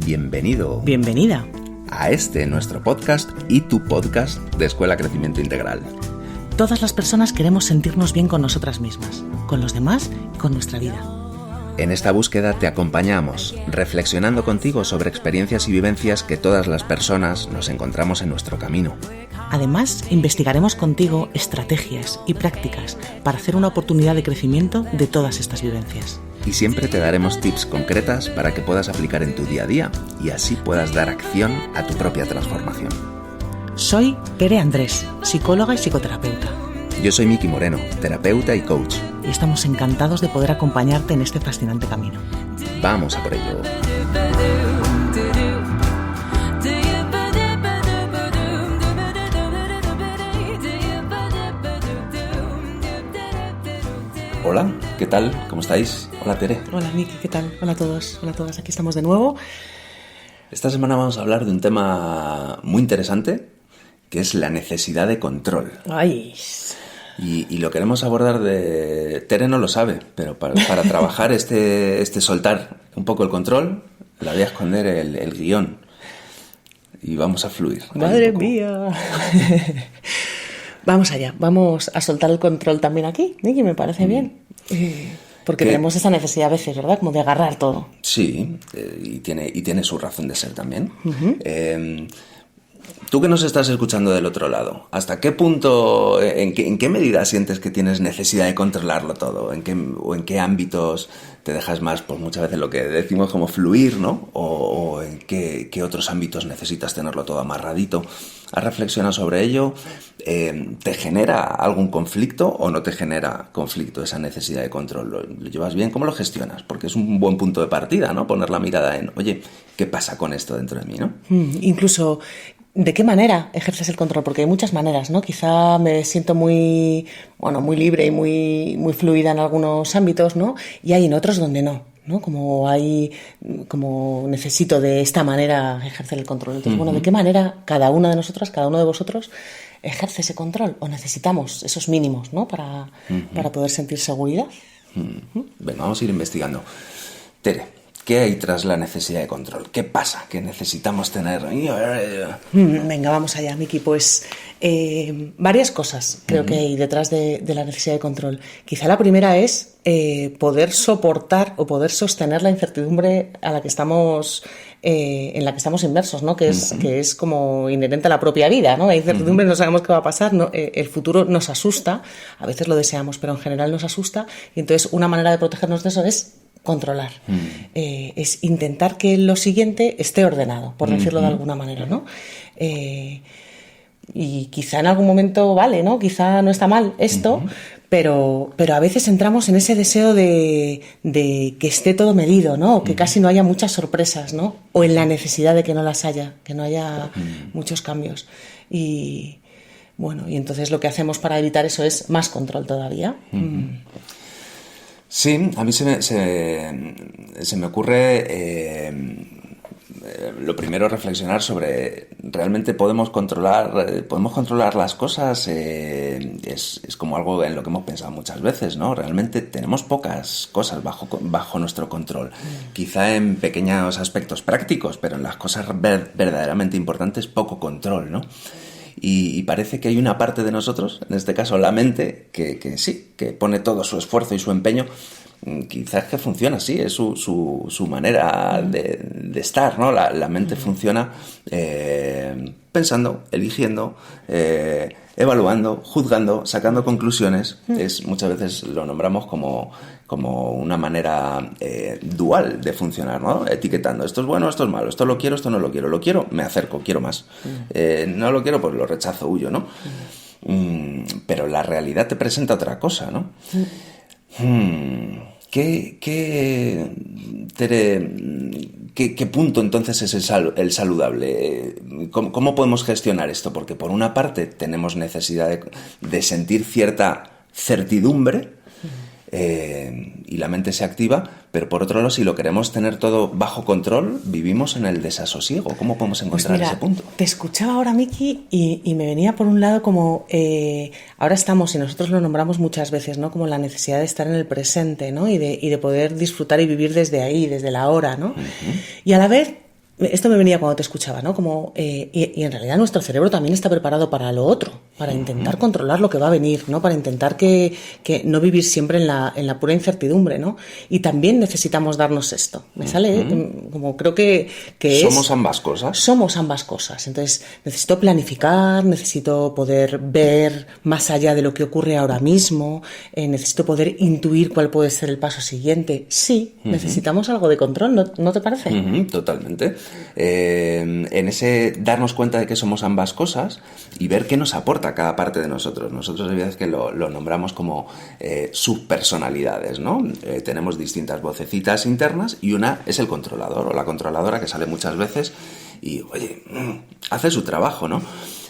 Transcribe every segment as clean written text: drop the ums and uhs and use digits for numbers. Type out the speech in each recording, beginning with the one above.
Bienvenido. Bienvenida. A nuestro podcast y tu podcast de Escuela Crecimiento Integral. Todas las personas queremos sentirnos bien con nosotras mismas, con los demás y con nuestra vida. En esta búsqueda te acompañamos, reflexionando contigo sobre experiencias y vivencias que todas las personas nos encontramos en nuestro camino. Además, investigaremos contigo estrategias y prácticas para hacer una oportunidad de crecimiento de todas estas vivencias. Y siempre te daremos tips concretas para que puedas aplicar en tu día a día y así puedas dar acción a tu propia transformación. Soy Tere Andrés, psicóloga y psicoterapeuta. Yo soy Miki Moreno, terapeuta y coach. Y estamos encantados de poder acompañarte en este fascinante camino. Vamos a por ello. Hola, ¿qué tal? ¿Cómo estáis? Hola, Tere. Hola, Miki, ¿qué tal? Hola a todos, hola a todas. Aquí estamos de nuevo. Esta semana vamos a hablar de un tema muy interesante, que es la necesidad de control. ¡Ay! Y lo queremos abordar de... Tere no lo sabe, pero para trabajar soltar un poco el control, la voy a esconder el guión y vamos a fluir. ¡Madre mía! Vamos allá, vamos a soltar el control también aquí, Miki, me parece bien. Porque tenemos esa necesidad a veces, ¿verdad? Como de agarrar todo. Sí, y tiene su razón de ser también. Uh-huh. Tú que nos estás escuchando del otro lado, ¿hasta qué punto, en qué medida sientes que tienes necesidad de controlarlo todo? ¿En qué ámbitos te dejas más, pues muchas veces lo que decimos como fluir, ¿no? ¿O en qué otros ámbitos necesitas tenerlo todo amarradito? ¿Has reflexionado sobre ello? ¿Te genera algún conflicto o no te genera conflicto esa necesidad de control? ¿Lo llevas bien? ¿Cómo lo gestionas? Porque es un buen punto de partida, ¿no? Poner la mirada en, oye, ¿qué pasa con esto dentro de mí, no? Incluso, ¿de qué manera ejerces el control? Porque hay muchas maneras, ¿no? Quizá me siento muy libre y muy fluida en algunos ámbitos, ¿no? Y hay en otros donde no, ¿no? Como necesito de esta manera ejercer el control. Entonces, ¿de qué manera cada una de nosotras, cada uno de vosotros ejerce ese control? ¿O necesitamos esos mínimos, ¿no? Para poder sentir seguridad. Venga, vamos a ir investigando. Tere, ¿qué hay tras la necesidad de control? ¿Qué pasa? ¿Qué necesitamos tener? Venga, vamos allá, Miki. Pues varias cosas creo que hay detrás de la necesidad de control. Quizá la primera es poder soportar o poder sostener la incertidumbre en la que estamos inmersos, ¿no? Que es como inherente a la propia vida, ¿no? Hay incertidumbre, no sabemos qué va a pasar, ¿no? El futuro nos asusta, a veces lo deseamos, pero en general nos asusta, y entonces una manera de protegernos de eso es controlar. Es intentar que lo siguiente esté ordenado, por decirlo de alguna manera, ¿no? Y quizá en algún momento vale, ¿no? Quizá no está mal esto, pero a veces entramos en ese deseo de que esté todo medido, ¿no? O que casi no haya muchas sorpresas, ¿no? O en la necesidad de que no las haya, que no haya muchos cambios. Y bueno, y entonces lo que hacemos para evitar eso es más control todavía. Sí, a mí se me ocurre lo primero reflexionar sobre ¿realmente podemos controlar las cosas? Es como algo en lo que hemos pensado muchas veces, ¿no? Realmente tenemos pocas cosas bajo nuestro control. Quizá en pequeños aspectos prácticos, pero en las cosas verdaderamente importantes poco control, ¿no? Y parece que hay una parte de nosotros, en este caso la mente, que sí, que pone todo su esfuerzo y su empeño. Quizás que funciona así, es su manera de estar, ¿no? La mente funciona pensando, eligiendo, evaluando, juzgando, sacando conclusiones. Muchas veces lo nombramos como una manera dual de funcionar, ¿no? Etiquetando, esto es bueno, esto es malo, esto lo quiero, esto no lo quiero, me acerco, quiero más. No lo quiero, pues lo rechazo, huyo, ¿no? Pero la realidad te presenta otra cosa, ¿no? ¿Qué punto entonces es el saludable? ¿Cómo podemos gestionar esto? Porque por una parte tenemos necesidad de sentir cierta certidumbre y la mente se activa, pero por otro lado, si lo queremos tener todo bajo control, vivimos en el desasosiego. ¿Cómo podemos encontrar ese punto? Te escuchaba ahora, Miki, y me venía por un lado como ahora estamos, y nosotros lo nombramos muchas veces, ¿no? Como la necesidad de estar en el presente, ¿no? Y de poder disfrutar y vivir desde ahí, desde la hora, ¿no? Y a la vez esto me venía cuando te escuchaba, ¿no? Como, y en realidad nuestro cerebro también está preparado para lo otro, para intentar controlar lo que va a venir, ¿no? Para intentar que no vivir siempre en la pura incertidumbre, ¿no? Y también necesitamos darnos esto. Me sale como creo que somos ambas cosas. Somos ambas cosas. Entonces, necesito planificar, necesito poder ver más allá de lo que ocurre ahora mismo, necesito poder intuir cuál puede ser el paso siguiente. Sí, necesitamos algo de control, ¿no te parece? Totalmente. En ese darnos cuenta de que somos ambas cosas y ver qué nos aporta cada parte de nosotros. Nosotros hay veces que lo nombramos como subpersonalidades, ¿no? Tenemos distintas vocecitas internas y una es el controlador o la controladora que sale muchas veces y, oye, hace su trabajo, ¿no?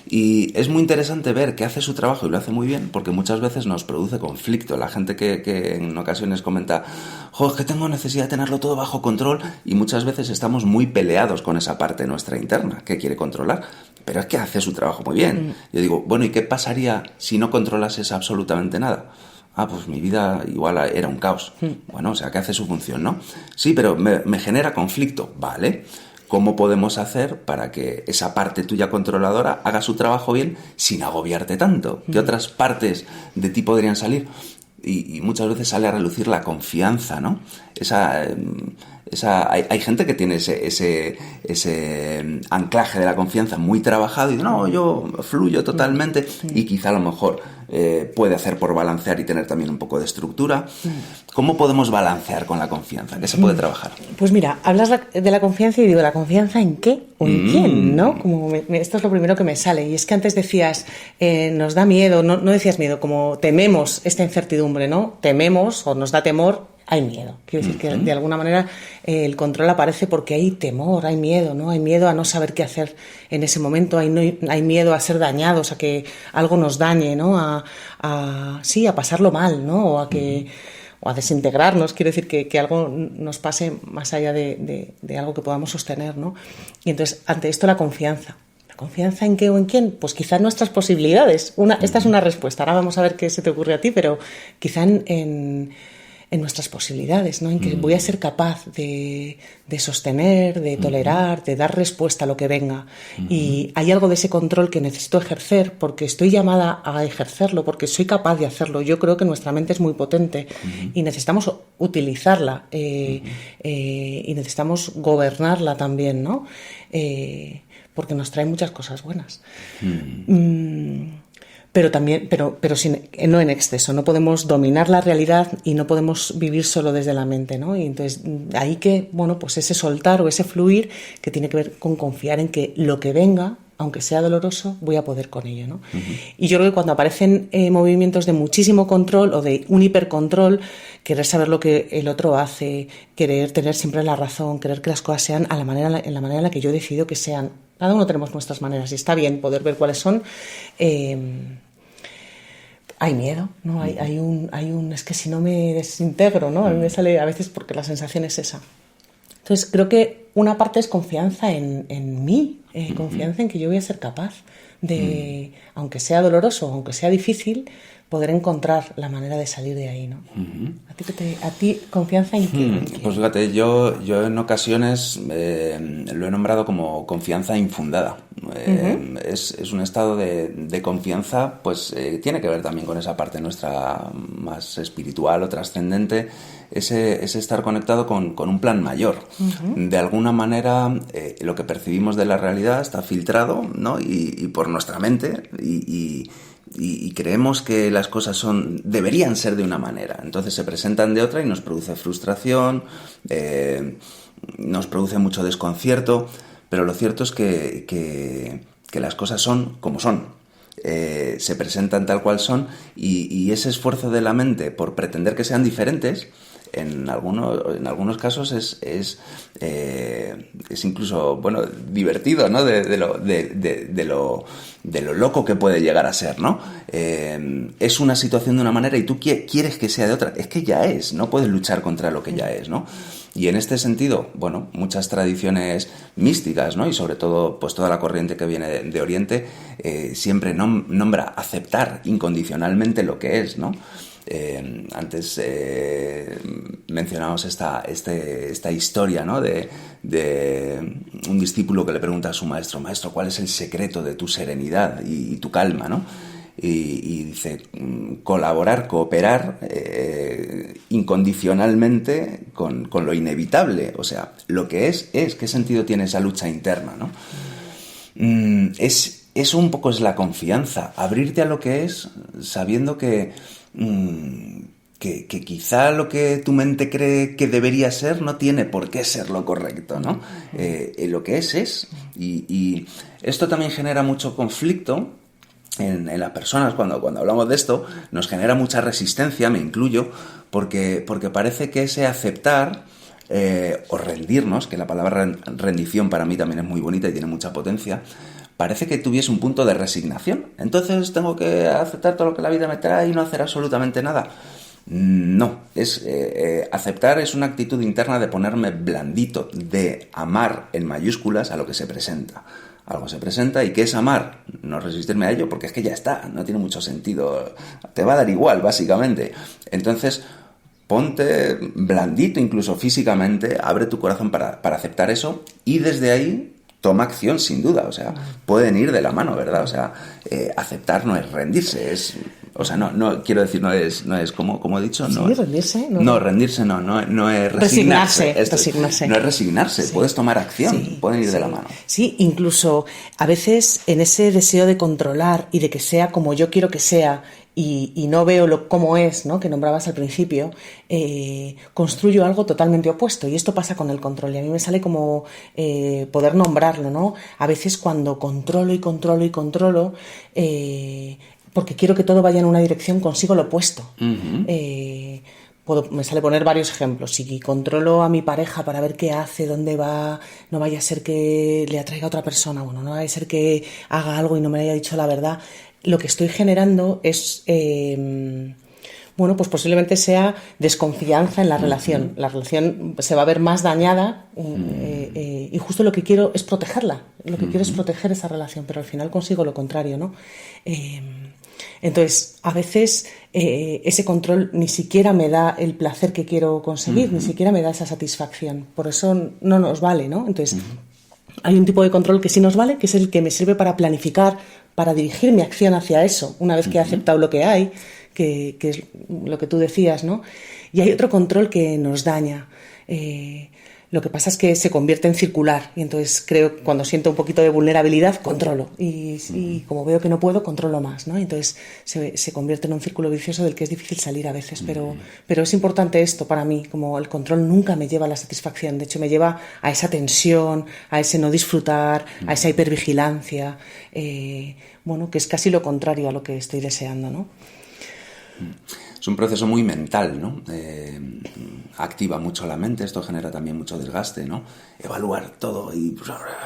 Y es muy interesante ver que hace su trabajo y lo hace muy bien porque muchas veces nos produce conflicto. La gente que en ocasiones comenta, jo, es que tengo necesidad de tenerlo todo bajo control, y muchas veces estamos muy peleados con esa parte nuestra interna que quiere controlar, pero es que hace su trabajo muy bien. Yo digo, bueno, ¿y qué pasaría si no controlases absolutamente nada? Ah, pues mi vida igual era un caos. Bueno, o sea, que hace su función, ¿no? Sí, pero me genera conflicto. Vale. ¿Cómo podemos hacer para que esa parte tuya controladora haga su trabajo bien sin agobiarte tanto? ¿Qué otras partes de ti podrían salir? Y muchas veces sale a relucir la confianza, ¿no? Hay gente que tiene ese anclaje de la confianza muy trabajado y dice, no, yo fluyo totalmente, y quizá a lo mejor puede hacer por balancear y tener también un poco de estructura. ¿Cómo podemos balancear con la confianza? ¿Qué se puede trabajar? Pues mira, hablas de la confianza y digo, ¿la confianza en qué o en quién? ¿No? Como esto es lo primero que me sale. Y es que antes decías, nos da miedo, no decías miedo, como tememos esta incertidumbre, ¿no? Tememos o nos da temor. Hay miedo. Quiero decir que de alguna manera el control aparece porque hay temor, hay miedo, ¿no? Hay miedo a no saber qué hacer en ese momento, hay miedo a ser dañados, a que algo nos dañe, ¿no? A pasarlo mal, ¿no? O a desintegrarnos, quiero decir que algo nos pase más allá de algo que podamos sostener, ¿no? Y entonces, ante esto, la confianza. ¿La confianza en qué o en quién? Pues quizá en nuestras posibilidades. Esta es una respuesta. Ahora vamos a ver qué se te ocurre a ti, pero quizá en nuestras posibilidades, ¿no? En que voy a ser capaz de sostener, de tolerar, de dar respuesta a lo que venga. Y hay algo de ese control que necesito ejercer porque estoy llamada a ejercerlo, porque soy capaz de hacerlo. Yo creo que nuestra mente es muy potente y necesitamos utilizarla y necesitamos gobernarla también, ¿no? Porque nos trae muchas cosas buenas. Pero también, pero no en exceso. No podemos dominar la realidad y no podemos vivir solo desde la mente, ¿no? Y entonces ahí que, bueno, pues ese soltar o ese fluir que tiene que ver con confiar en que lo que venga, aunque sea doloroso, voy a poder con ello, ¿no? Y yo creo que cuando aparecen movimientos de muchísimo control o de un hipercontrol, querer saber lo que el otro hace, querer tener siempre la razón, querer que las cosas sean en la manera en la que yo decido que sean. Cada uno tenemos nuestras maneras y está bien poder ver cuáles son. Hay miedo, ¿no? Hay un es que si no me desintegro, ¿no? A mí me sale a veces porque la sensación es esa. Entonces creo que una parte es confianza en mí, confianza en que yo voy a ser capaz de, aunque sea doloroso, aunque sea difícil, poder encontrar la manera de salir de ahí, ¿no? ¿A ti confianza en qué? Pues fíjate, yo en ocasiones lo he nombrado como confianza infundada. Es un estado de confianza, pues tiene que ver también con esa parte nuestra más espiritual o trascendente, ese estar conectado con un plan mayor. De alguna manera lo que percibimos de la realidad está filtrado, ¿no? y por nuestra mente y creemos que las cosas deberían ser de una manera, entonces se presentan de otra y nos produce frustración, nos produce mucho desconcierto, pero lo cierto es que las cosas son como son, se presentan tal cual son, y ese esfuerzo de la mente por pretender que sean diferentes en algunos casos es incluso, bueno, divertido, ¿no? De lo loco que puede llegar a ser, ¿no? Es una situación de una manera y tú quieres que sea de otra. Es que ya es, no puedes luchar contra lo que ya es, ¿no? Y en este sentido, bueno, muchas tradiciones místicas, ¿no? Y sobre todo, pues toda la corriente que viene de Oriente siempre nombra aceptar incondicionalmente lo que es, ¿no? Antes mencionábamos esta historia, ¿no? de un discípulo que le pregunta a su maestro, maestro, ¿cuál es el secreto de tu serenidad y tu calma, ¿no? Y dice, colaborar, cooperar incondicionalmente con lo inevitable. O sea, lo que es, ¿qué sentido tiene esa lucha interna, ¿no? Eso un poco es la confianza, abrirte a lo que es, sabiendo que quizá lo que tu mente cree que debería ser no tiene por qué ser lo correcto, ¿no? Lo que es. Y esto también genera mucho conflicto en las personas. Cuando hablamos de esto, nos genera mucha resistencia, me incluyo, porque parece que ese aceptar o rendirnos, que la palabra rendición para mí también es muy bonita y tiene mucha potencia, parece que tuviese un punto de resignación. Entonces tengo que aceptar todo lo que la vida me trae y no hacer absolutamente nada. No, aceptar es una actitud interna de ponerme blandito, de amar en mayúsculas a lo que se presenta. Algo se presenta y ¿qué es amar? No resistirme a ello, porque es que ya está, no tiene mucho sentido, te va a dar igual, básicamente. Entonces, ponte blandito incluso físicamente, abre tu corazón para aceptar eso y desde ahí toma acción, sin duda. O sea, pueden ir de la mano, ¿verdad? O sea, aceptar no es rendirse, o sea, no quiero decir, no es como he dicho, no. Sí, rendirse. No, rendirse no es resignarse. Resignarse. No es resignarse, sí. Puedes tomar acción, sí, pueden ir de la mano. Sí, incluso a veces en ese deseo de controlar y de que sea como yo quiero que sea y no veo cómo es, ¿no? Que nombrabas al principio, construyo algo totalmente opuesto. Y esto pasa con el control. Y a mí me sale como poder nombrarlo, ¿no? A veces cuando controlo, porque quiero que todo vaya en una dirección, consigo lo opuesto. Uh-huh. Me sale poner varios ejemplos. Si controlo a mi pareja para ver qué hace, dónde va, no vaya a ser que le atraiga a otra persona, bueno, no vaya a ser que haga algo y no me haya dicho la verdad, lo que estoy generando es, pues posiblemente sea desconfianza en la relación. La relación se va a ver más dañada y justo lo que quiero es protegerla. Lo que quiero es proteger esa relación, pero al final consigo lo contrario, ¿no? Entonces, a veces ese control ni siquiera me da el placer que quiero conseguir, ni siquiera me da esa satisfacción. Por eso no nos vale, ¿no? Entonces, hay un tipo de control que sí nos vale, que es el que me sirve para planificar, para dirigir mi acción hacia eso, una vez que he aceptado lo que hay, que es lo que tú decías, ¿no? Y hay otro control que nos daña. Lo que pasa es que se convierte en circular y entonces creo que cuando siento un poquito de vulnerabilidad, controlo. Y como veo que no puedo, controlo más, ¿no? Entonces se convierte en un círculo vicioso del que es difícil salir a veces. Pero es importante esto para mí, como el control nunca me lleva a la satisfacción. De hecho, me lleva a esa tensión, a ese no disfrutar, a esa hipervigilancia, que es casi lo contrario a lo que estoy deseando, ¿no? Es un proceso muy mental, ¿no? Activa mucho la mente, esto genera también mucho desgaste, ¿no? Evaluar todo y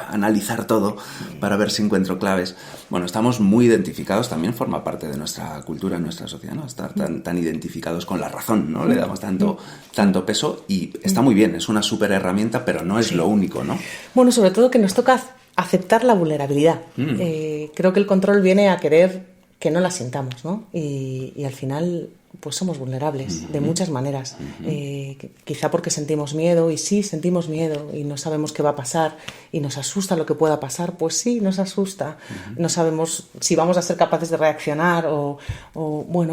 analizar todo para ver si encuentro claves. Bueno, estamos muy identificados, también forma parte de nuestra cultura, nuestra sociedad, ¿no? Estar tan identificados con la razón, ¿no? Le damos tanto peso y está muy bien, es una súper herramienta, pero no es lo único, ¿no? Bueno, sobre todo que nos toca aceptar la vulnerabilidad. Creo que el control viene a querer que no la sintamos, ¿no? Y al final pues somos vulnerables de muchas maneras. Quizá porque sentimos miedo, y sí, sentimos miedo y no sabemos qué va a pasar y nos asusta lo que pueda pasar, pues sí, nos asusta. No sabemos si vamos a ser capaces de reaccionar o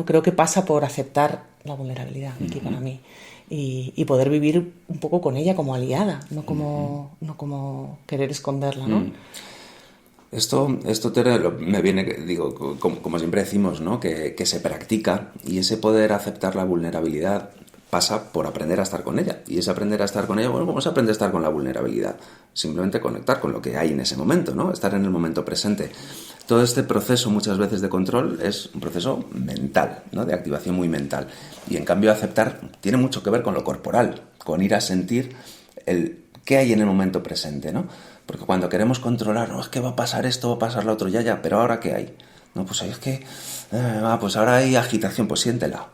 creo que pasa por aceptar la vulnerabilidad aquí para mí y poder vivir un poco con ella como aliada, no como querer esconderla, ¿no? Esto me viene, digo, como siempre decimos, ¿no? Que se practica, y ese poder aceptar la vulnerabilidad pasa por aprender a estar con ella. Y ese aprender a estar con ella, ¿cómo se aprende a estar con la vulnerabilidad? Simplemente conectar con lo que hay en ese momento, ¿no? Estar en el momento presente. Todo este proceso muchas veces de control es un proceso mental, ¿no? De activación muy mental. Y en cambio aceptar tiene mucho que ver con lo corporal, con ir a sentir qué hay en el momento presente, ¿no? Porque cuando queremos controlar, no, es que va a pasar esto, va a pasar lo otro, ya, pero ¿ahora qué hay? No, pues es que, pues ahora hay agitación, pues siéntela.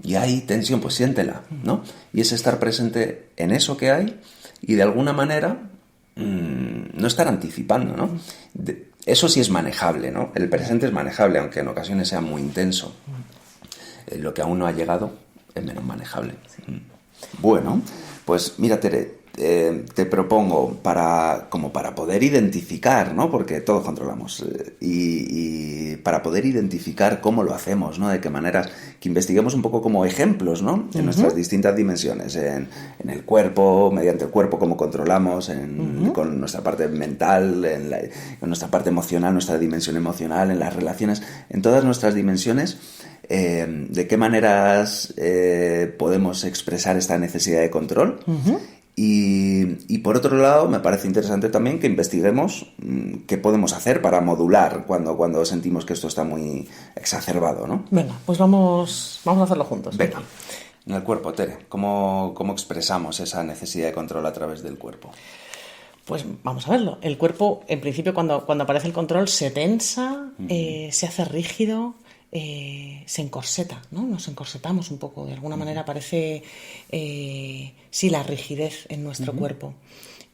Y hay tensión, pues siéntela, ¿no? Y es estar presente en eso que hay y de alguna manera no estar anticipando, ¿no? Eso sí es manejable, ¿no? El presente es manejable, aunque en ocasiones sea muy intenso. lo que aún no ha llegado es menos manejable. Sí. Bueno, pues mira, Tere, te propongo como para poder identificar, ¿no? Porque todos controlamos, y para poder identificar cómo lo hacemos, ¿no? De qué maneras, que investiguemos un poco como ejemplos, ¿no? En nuestras distintas dimensiones, en el cuerpo, mediante el cuerpo, cómo controlamos, con nuestra parte mental, con nuestra parte emocional, nuestra dimensión emocional, en las relaciones, en todas nuestras dimensiones. De qué maneras podemos expresar esta necesidad de control. Y por otro lado, me parece interesante también que investiguemos qué podemos hacer para modular cuando sentimos que esto está muy exacerbado, ¿no? Venga, pues vamos a hacerlo juntos. Venga. En el cuerpo, Tere, ¿cómo expresamos esa necesidad de control a través del cuerpo? Pues vamos a verlo. El cuerpo, en principio, cuando aparece el control, se tensa, se hace rígido, se encorseta, ¿no? Nos encorsetamos un poco. De alguna manera aparece, sí, la rigidez en nuestro cuerpo.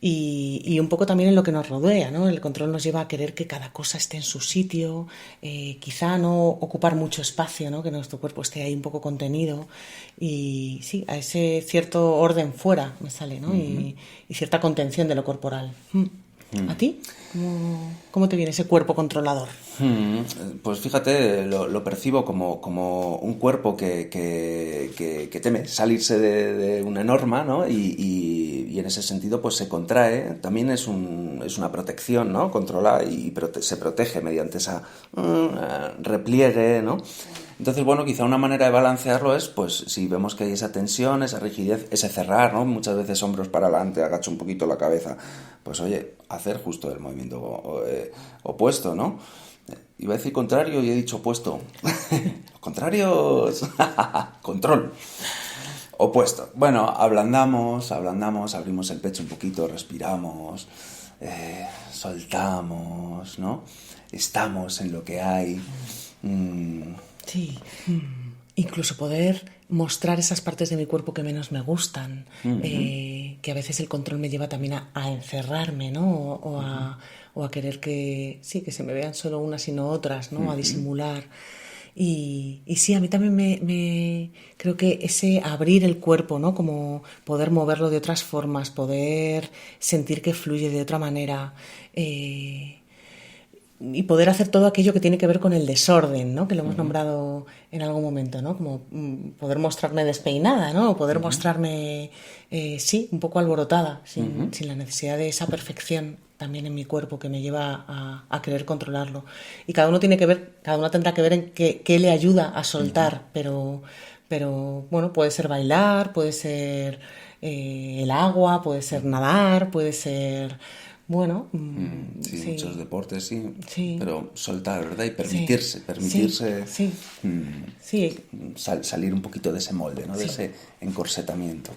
Y un poco también en lo que nos rodea, ¿no? El control nos lleva a querer que cada cosa esté en su sitio, quizá no ocupar mucho espacio, ¿no? Que nuestro cuerpo esté ahí un poco contenido. Y sí, a ese cierto orden fuera me sale, ¿no? Y cierta contención de lo corporal. ¿A ti? ¿Cómo te viene ese cuerpo controlador? Pues fíjate, lo percibo como un cuerpo que teme salirse de una norma, ¿no? Y en ese sentido pues se contrae. También es una protección, ¿no? Controla y se protege mediante esa repliegue, ¿no? Entonces, bueno, quizá una manera de balancearlo es, pues, si vemos que hay esa tensión, esa rigidez, ese cerrar, ¿no? Muchas veces hombros para adelante, agacho un poquito la cabeza. Pues, oye, hacer justo el movimiento opuesto, ¿no? Iba a decir contrario y he dicho opuesto. Los contrarios. Control. Opuesto. Bueno, ablandamos, abrimos el pecho un poquito, respiramos, soltamos, ¿no? Estamos en lo que hay. Sí, incluso poder mostrar esas partes de mi cuerpo que menos me gustan, que a veces el control me lleva también a encerrarme, ¿no? O a querer que se me vean solo unas y no otras, ¿no? A disimular. Y sí, a mí también me creo que ese abrir el cuerpo, ¿no? Como poder moverlo de otras formas, poder sentir que fluye de otra manera, y poder hacer todo aquello que tiene que ver con el desorden, ¿no? Que lo hemos nombrado en algún momento, ¿no? Como poder mostrarme despeinada, ¿no? O poder mostrarme, un poco alborotada, sin la necesidad de esa perfección también en mi cuerpo que me lleva a querer controlarlo. Y cada uno tendrá que ver en qué le ayuda a soltar, pero bueno, puede ser bailar, puede ser el agua, puede ser nadar, puede ser... Bueno, sí, muchos deportes, sí, pero soltar, ¿verdad? Y permitirse salir un poquito de ese molde, ¿no? De ese encorsetamiento.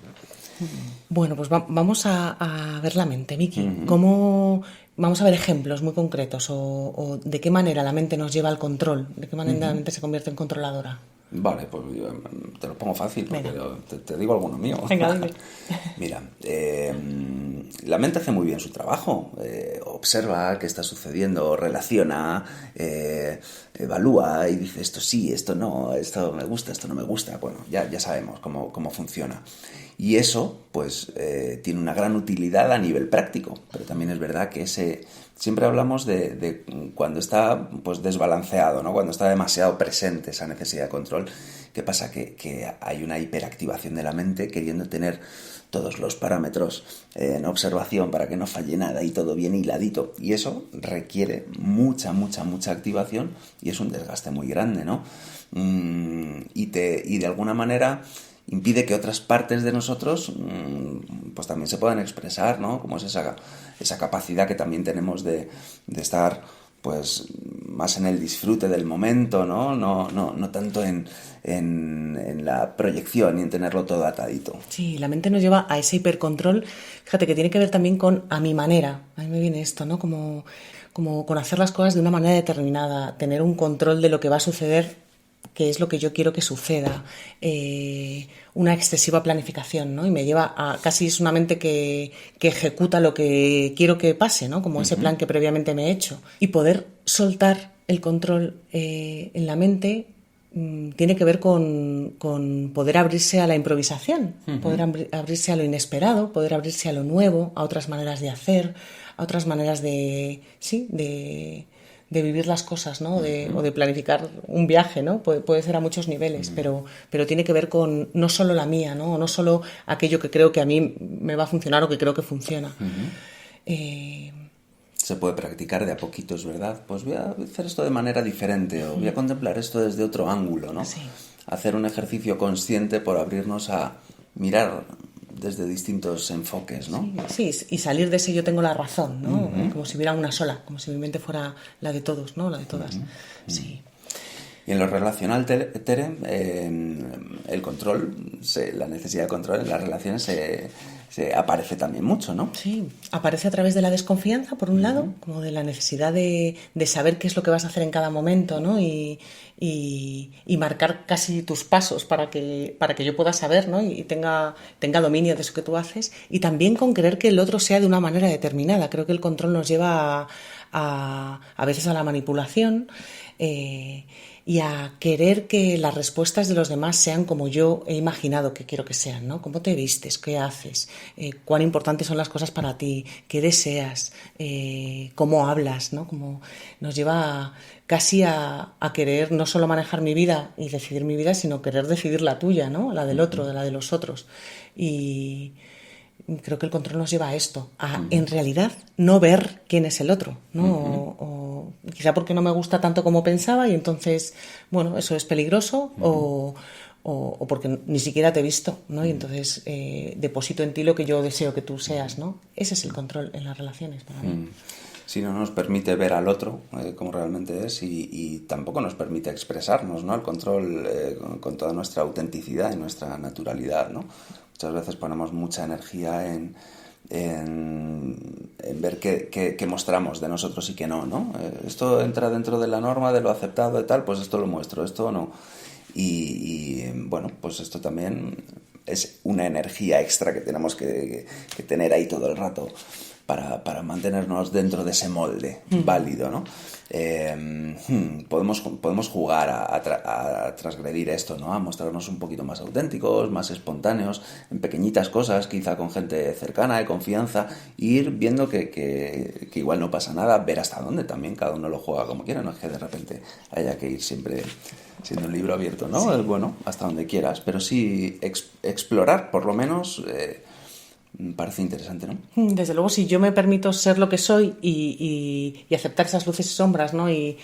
Bueno, pues vamos a ver la mente, Miki. Vamos a ver ejemplos muy concretos o de qué manera la mente nos lleva al control, de qué manera la mente se convierte en controladora. Vale, pues te lo pongo fácil, porque te digo alguno mío. Venga, dime. Mira, la mente hace muy bien su trabajo. Observa qué está sucediendo, relaciona, evalúa y dice esto sí, esto no, esto me gusta, esto no me gusta. Bueno, ya sabemos cómo funciona. Y eso, pues, tiene una gran utilidad a nivel práctico. Pero también es verdad que siempre hablamos de cuando está pues desbalanceado, ¿no? Cuando está demasiado presente esa necesidad de control. ¿Qué pasa? Que hay una hiperactivación de la mente queriendo tener todos los parámetros en observación para que no falle nada y todo bien hiladito. Y eso requiere mucha activación y es un desgaste muy grande, ¿no? Y de alguna manera impide que otras partes de nosotros pues también se puedan expresar, ¿no? Como es esa capacidad que también tenemos de estar pues más en el disfrute del momento, ¿no? No tanto en la proyección y en tenerlo todo atadito. Sí, la mente nos lleva a ese hipercontrol, fíjate, que tiene que ver también con a mi manera. A mí me viene esto, ¿no? Como con hacer las cosas de una manera determinada, tener un control de lo que va a suceder, que es lo que yo quiero que suceda, una excesiva planificación, ¿no? Y me lleva a casi es una mente que ejecuta lo que quiero que pase, ¿no? Como ese plan que previamente me he hecho. Y poder soltar el control en la mente tiene que ver con poder abrirse a la improvisación, poder abrirse a lo inesperado, poder abrirse a lo nuevo, a otras maneras de hacer, a otras maneras de vivir las cosas, ¿no? O de planificar un viaje, ¿no? Puede ser a muchos niveles, pero tiene que ver con no solo la mía, ¿no? O no solo aquello que creo que a mí me va a funcionar o que creo que funciona. Se puede practicar de a poquitos, ¿verdad? Pues voy a hacer esto de manera diferente, o voy a contemplar esto desde otro ángulo, ¿no? Sí. Hacer un ejercicio consciente por abrirnos a mirar desde distintos enfoques, ¿no? Sí, y salir de ese yo tengo la razón, ¿no? Como si hubiera una sola, como si mi mente fuera la de todos, ¿no? La de todas. Sí. Y en lo relacional, Tere, el control, la necesidad de control en las relaciones se aparece también mucho, ¿no? Sí, aparece a través de la desconfianza, por un lado, como de la necesidad de saber qué es lo que vas a hacer en cada momento, ¿no? Y marcar casi tus pasos para que yo pueda saber, ¿no? Y tenga dominio de eso que tú haces. Y también con querer que el otro sea de una manera determinada. Creo que el control nos lleva a veces a la manipulación, y a querer que las respuestas de los demás sean como yo he imaginado que quiero que sean, ¿no? ¿Cómo te vistes? ¿Qué haces? ¿Cuán importantes son las cosas para ti? ¿Qué deseas? ¿Cómo hablas? ¿No? Como nos lleva casi a querer no solo manejar mi vida y decidir mi vida, sino querer decidir la tuya, ¿no? La del otro, de la de los otros. Y creo que el control nos lleva a esto, a en realidad no ver quién es el otro, ¿no? O quizá porque no me gusta tanto como pensaba y entonces, bueno, eso es peligroso, o porque ni siquiera te he visto, ¿no? Y entonces deposito en ti lo que yo deseo que tú seas, ¿no? Ese es el control en las relaciones para mí. Si no nos permite ver al otro como realmente es, y tampoco nos permite expresarnos, ¿no? El control con toda nuestra autenticidad y nuestra naturalidad, ¿no? Muchas veces ponemos mucha energía en ver qué mostramos de nosotros y qué no, ¿no? Esto entra dentro de la norma, de lo aceptado, de tal, pues esto lo muestro, esto no. Y bueno, pues esto también es una energía extra que tenemos que tener ahí todo el rato para mantenernos dentro de ese molde válido, ¿no? Podemos jugar a transgredir esto, ¿no? A mostrarnos un poquito más auténticos, más espontáneos, en pequeñitas cosas, quizá con gente cercana, de confianza, e ir viendo que igual no pasa nada, ver hasta dónde también, cada uno lo juega como quiera, no es que de repente haya que ir siempre siendo un libro abierto, ¿no? Sí. Bueno, hasta donde quieras, pero sí explorar, por lo menos... parece interesante, ¿no? Desde luego, si yo me permito ser lo que soy y aceptar esas luces y sombras, ¿no? Y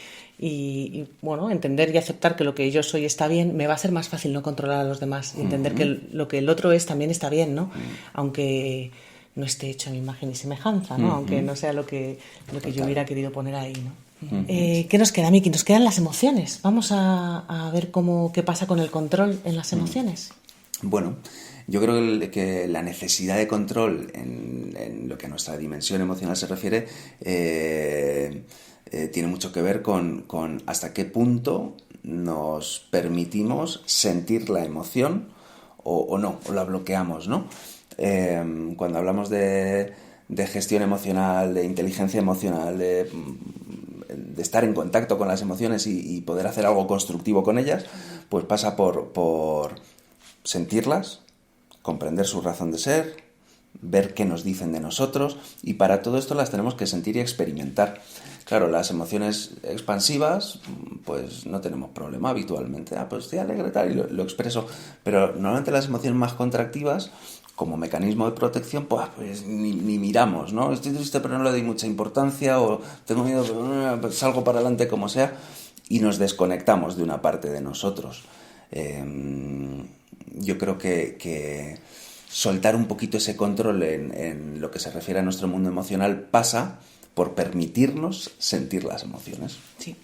bueno, entender y aceptar que lo que yo soy está bien, me va a ser más fácil no controlar a los demás y entender que lo que el otro es también está bien, ¿no? Aunque no esté hecho a mi imagen y semejanza, ¿no? Aunque no sea lo que yo hubiera querido poner ahí, ¿no? ¿Qué nos queda, Miki? Nos quedan las emociones. Vamos a ver qué pasa con el control en las emociones. Bueno, yo creo que la necesidad de control en lo que a nuestra dimensión emocional se refiere tiene mucho que ver con hasta qué punto nos permitimos sentir la emoción o no, o la bloqueamos, ¿no? Cuando hablamos de gestión emocional, de inteligencia emocional, de estar en contacto con las emociones y poder hacer algo constructivo con ellas, pues pasa por sentirlas, comprender su razón de ser, ver qué nos dicen de nosotros, y para todo esto las tenemos que sentir y experimentar. Claro, las emociones expansivas, pues no tenemos problema habitualmente. Pues estoy alegre tal y lo expreso, pero normalmente las emociones más contractivas, como mecanismo de protección, pues ni miramos, ¿no? Estoy triste pero no le doy mucha importancia, o tengo miedo pero pues salgo para adelante como sea, y nos desconectamos de una parte de nosotros. Yo creo que soltar un poquito ese control en lo que se refiere a nuestro mundo emocional pasa por permitirnos sentir las emociones. Sí,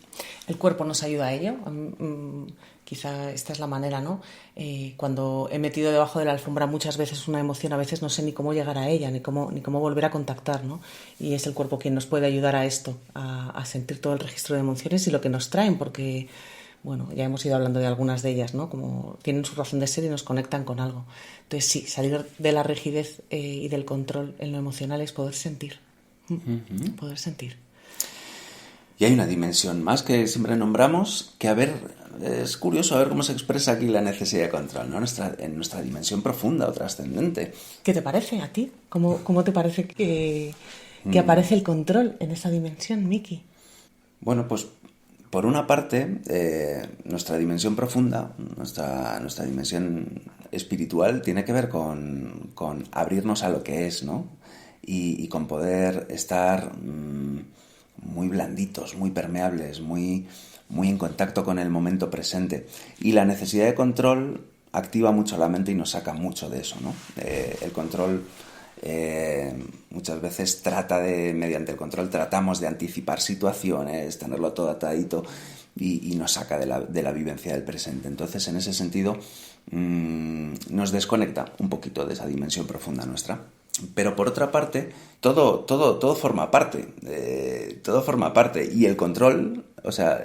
el cuerpo nos ayuda a ello. Quizá esta es la manera, ¿no? Cuando he metido debajo de la alfombra muchas veces una emoción, a veces no sé ni cómo llegar a ella, ni cómo volver a contactar, ¿no? Y es el cuerpo quien nos puede ayudar a esto, a sentir todo el registro de emociones y lo que nos traen, porque... Bueno, ya hemos ido hablando de algunas de ellas, ¿no? Como tienen su razón de ser y nos conectan con algo. Entonces, sí, salir de la rigidez y del control en lo emocional es poder sentir. Poder sentir. Y hay una dimensión más que siempre nombramos, que a ver, es curioso a ver cómo se expresa aquí la necesidad de control, ¿no? En nuestra dimensión profunda o trascendente. ¿Qué te parece a ti? ¿Cómo te parece que aparece el control en esa dimensión, Miki? Bueno, pues por una parte, nuestra dimensión profunda, nuestra dimensión espiritual, tiene que ver con abrirnos a lo que es, ¿no? Y con poder estar muy blanditos, muy permeables, muy en contacto con el momento presente. Y la necesidad de control activa mucho la mente y nos saca mucho de eso, ¿no? El control... muchas veces mediante el control tratamos de anticipar situaciones, tenerlo todo atadito y nos saca de la vivencia del presente. Entonces, en ese sentido, nos desconecta un poquito de esa dimensión profunda nuestra. Pero por otra parte, todo forma parte. Todo forma parte. Y el control, o sea,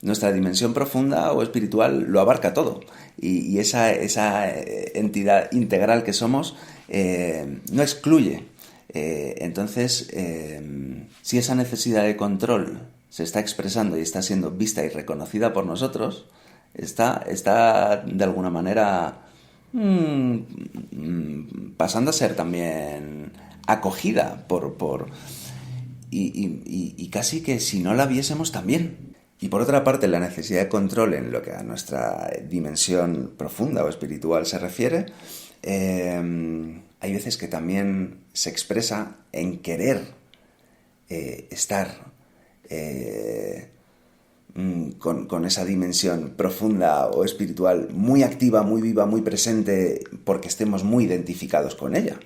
nuestra dimensión profunda o espiritual lo abarca todo. Y esa entidad integral que somos no excluye. Entonces, si esa necesidad de control se está expresando y está siendo vista y reconocida por nosotros, está de alguna manera pasando a ser también acogida y casi que si no la viésemos también. Y por otra parte, la necesidad de control en lo que a nuestra dimensión profunda o espiritual se refiere, hay veces que también se expresa en querer estar con esa dimensión profunda o espiritual muy activa, muy viva, muy presente, porque estemos muy identificados con ella.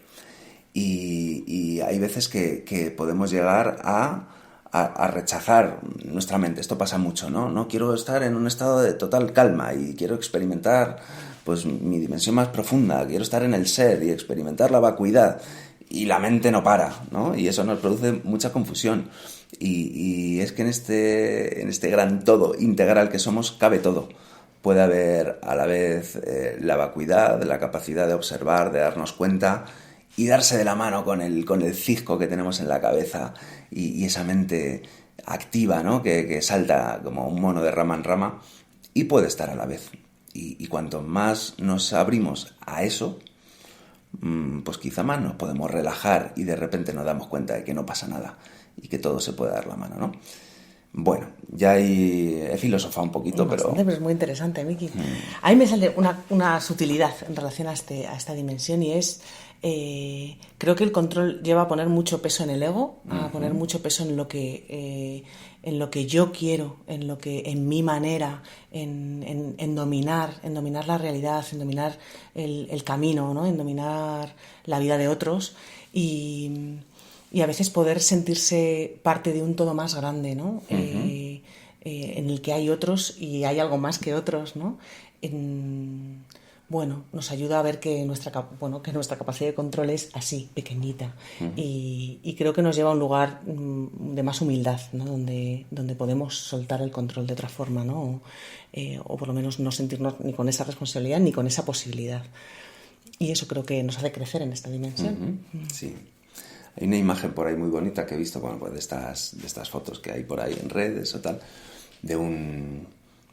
Y hay veces que podemos llegar a rechazar nuestra mente. Esto pasa mucho, ¿no? No quiero estar en un estado de total calma y quiero experimentar pues mi dimensión más profunda, quiero estar en el ser y experimentar la vacuidad. Y la mente no para, ¿no? Y eso nos produce mucha confusión. Y es que en este gran todo integral que somos cabe todo. Puede haber a la vez la vacuidad, la capacidad de observar, de darnos cuenta y darse de la mano con el cisco que tenemos en la cabeza y esa mente activa, ¿no? Que salta como un mono de rama en rama y puede estar a la vez. Y cuanto más nos abrimos a eso, pues quizá más nos podemos relajar y de repente nos damos cuenta de que no pasa nada y que todo se puede dar la mano, ¿no? Bueno, ya he filosofado un poquito, pero es muy interesante, Miki. A mí me sale una sutilidad en relación a esta dimensión y es, creo que el control lleva a poner mucho peso en el ego, a poner mucho peso en lo que yo quiero, en mi manera, en dominar la realidad, en dominar el camino, ¿no? En dominar la vida de otros y a veces poder sentirse parte de un todo más grande, ¿no? En el que hay otros y hay algo más que otros, ¿no? Bueno, nos ayuda a ver que nuestra capacidad de control es así, pequeñita. Y creo que nos lleva a un lugar de más humildad, ¿no? Donde podemos soltar el control de otra forma, ¿no? O por lo menos no sentirnos ni con esa responsabilidad ni con esa posibilidad. Y eso creo que nos hace crecer en esta dimensión. Sí. Hay una imagen por ahí muy bonita que he visto, bueno, pues de estas fotos que hay por ahí en redes o tal, de un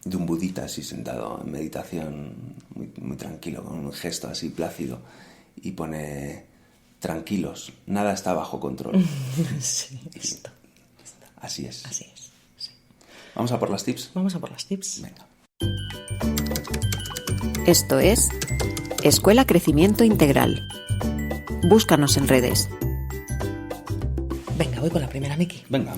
budita así sentado en meditación, muy, muy tranquilo, con un gesto así plácido, y pone: tranquilos, nada está bajo control. Sí, está. Así es. Así es. Sí. ¿Vamos a por las tips? Vamos a por las tips. Venga. Esto es Escuela Crecimiento Integral. Búscanos en redes. Venga, voy con la primera, Miki. Venga.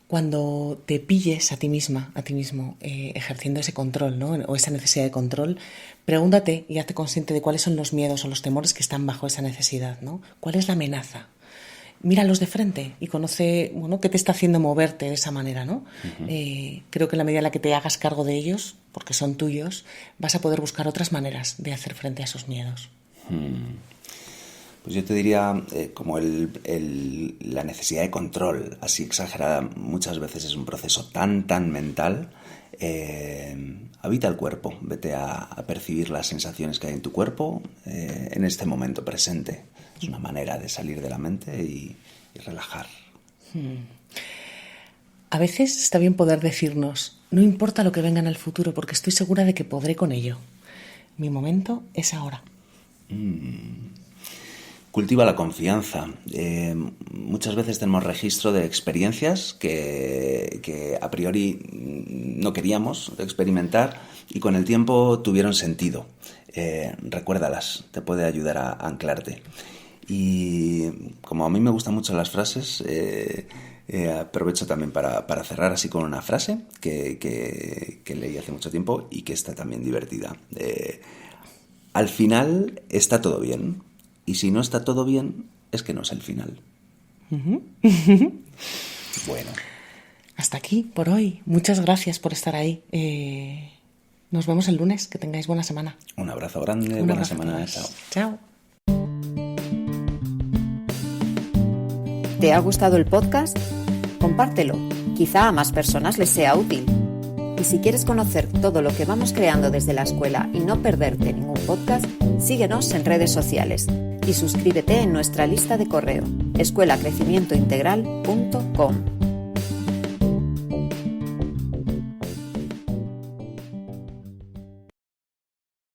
Cuando te pilles a ti mismo ejerciendo ese control, ¿no? O esa necesidad de control, pregúntate y hazte consciente de cuáles son los miedos o los temores que están bajo esa necesidad, ¿no? ¿Cuál es la amenaza? Míralos de frente y conoce, bueno, qué te está haciendo moverte de esa manera, ¿no? Creo que en la medida en la que te hagas cargo de ellos, porque son tuyos, vas a poder buscar otras maneras de hacer frente a esos miedos. Pues yo te diría, como la necesidad de control, así exagerada, muchas veces es un proceso tan mental. Habita el cuerpo, vete a percibir las sensaciones que hay en tu cuerpo en este momento presente. Es una manera de salir de la mente y relajar. A veces está bien poder decirnos, no importa lo que venga en el futuro, porque estoy segura de que podré con ello. Mi momento es ahora. Cultiva la confianza. Muchas veces tenemos registro de experiencias que a priori no queríamos experimentar y con el tiempo tuvieron sentido. Recuérdalas, te puede ayudar a anclarte. Y como a mí me gustan mucho las frases, aprovecho también para cerrar así con una frase que leí hace mucho tiempo y que está también divertida. Al final está todo bien. Y si no está todo bien, es que no es el final. Bueno. Hasta aquí por hoy. Muchas gracias por estar ahí. Nos vemos el lunes. Que tengáis buena semana. Un abrazo grande. Buena semana. Chao. Chao. ¿Te ha gustado el podcast? Compártelo. Quizá a más personas les sea útil. Y si quieres conocer todo lo que vamos creando desde la escuela y no perderte ningún podcast, síguenos en redes sociales y suscríbete en nuestra lista de correo escuelacrecimientointegral.com.